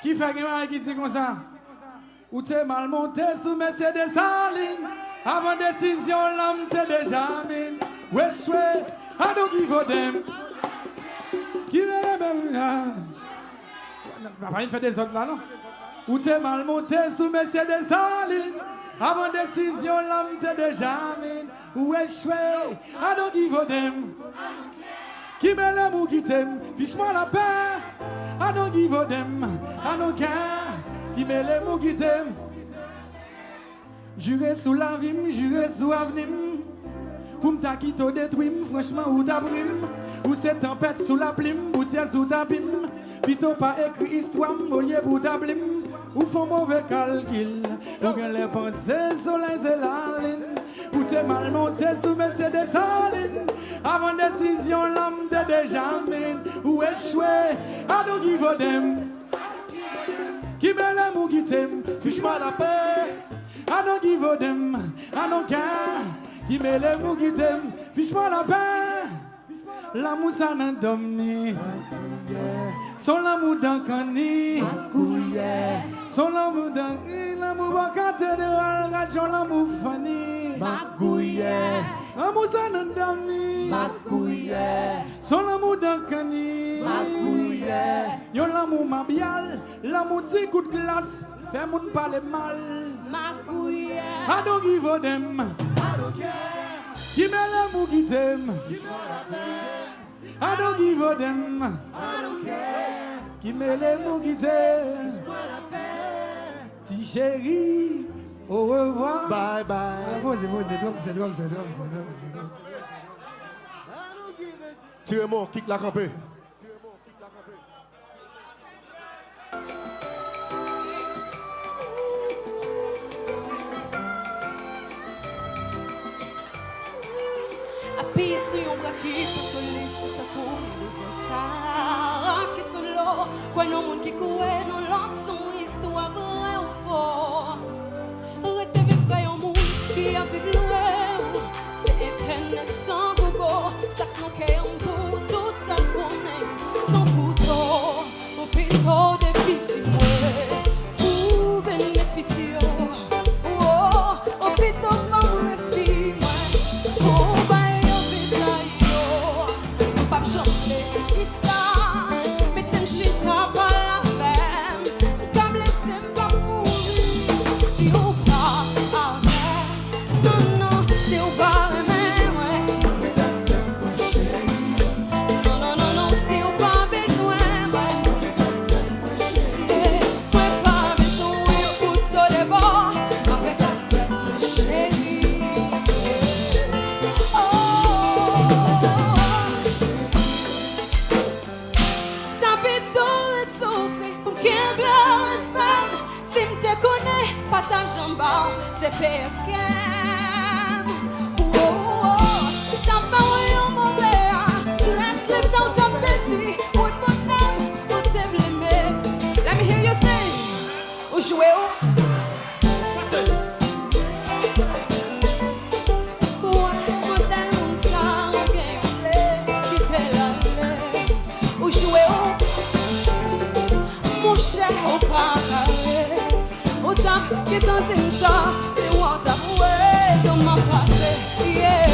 Qui fait qui dit comme ça? Ou t'es mal monté sous Mercedes Saline. Avant décision, l'homme t'es déjà mine. Wesh, ouais, I don't give a damn. Qui veut les mêmes là? Papa, il fait des autres là, non? Ou t'es mal monté sous Mercedes Saline. Avant décision, l'homme t'es déjà mine. Wesh, ouais, I don't give a damn. Qui me l'aime ou qui t'aime, fiche-moi la paix. I don't give a damn, I don't care. Qui me l'aime ou qui t'aime. Juré sous la vie, juré sous l'avenir. Pour m'ta quitter détruire, franchement ou t'abrim. Ou c'est tempête sous la plume, poussière sous ta pime. Plutôt pas écrit histoire, mouillé pour ta plume. Ou font mauvais calcul, ou bien les pensées soleil c'est la ligne. Ou t'es mal monté sous Mercedes Saline. Avant décision, l'homme t'es déjà mine. Ou échoué, I don't give a damn. Qui me l'aime ou qui t'aime, fiche-moi la paix. I don't give a damn, I don't care. Qui me l'aime ou qui t'aime, fiche-moi la paix. L'amour ça n'en domine. Son l'amour d'un cani. Son l'amour d'un l'amour va cathédrale. Rajon l'amour fani. L'amour ça n'en domine. Son l'amour d'un cani. Yo l'amour mabial. L'amour petit coup de glace. Fait moun parler mal. I don't give a damn. Qui me l'aime ou qui t'aime. I don't give a damn. Qui me l'aime ou qui t'aime. Ti chéri, au revoir. Bye bye. C'est drôle. Tirez-moi, kick la campée. Appuie sur un bras qui peut solide, c'est ta cour, ça qui sont là. Quoi, non, monde qui court, non, l'autre, son histoire vraie ou fort. Arrêtez mes frères au monde qui a vécu loin. C'est éternel sans gogo, ça nous qu'est en pour tout ça qu'on est. Sans couteau, au pito difficile, pour bénéficier. Oh, au pito, pas me filles, oh, j'ai fait escape. Oh, oh, t'as pas eu mon père. Laisse les autres t'en petit. Ou de mon âme, ou t'es blêmé. Let me hear you sing. Ou jouer au. Ou jouer au. Mon cher au paradis. Autant que tant de ça, c'est what I'm way dans ma passé, yeah.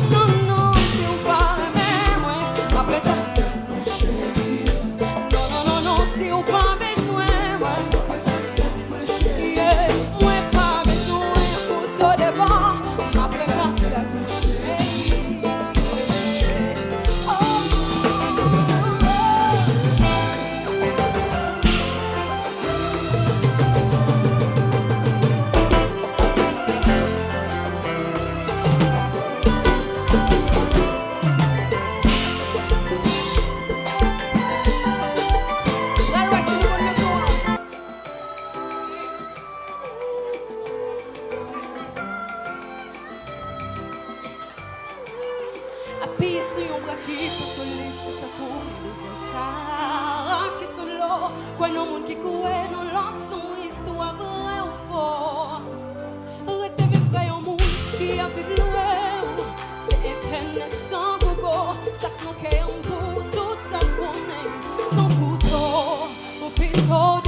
Non, non, c'est pas même, après ça. Non, c'est pas besoin, yeah. Moi, pas besoin, pour tout de bon, après ça. Appuie sur un bras qui peut solide, c'est ta cour, ça qui sont là. Quoi, non, monde qui court, non, l'autre, son histoire vraie ou fort. Arrêtez mes frères au monde qui a vécu loin. C'est éternel sans gogo, ça nous qu'est en pour tout ça qu'on est. Sans couteau, au pito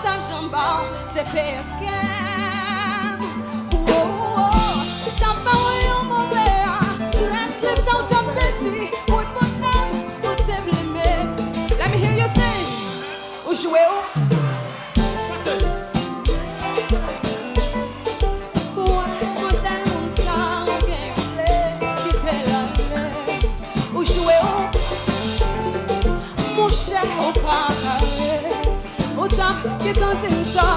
ta jambe, j'ai fait escape. Oh, oh, t'as pas eu mon verre. Laisse les autres ta petit. Ou de mon âme, ou de tes limites. Let me hear you sing. Ou jouer où? Mon cher, au pas, autant que t'en dis ça.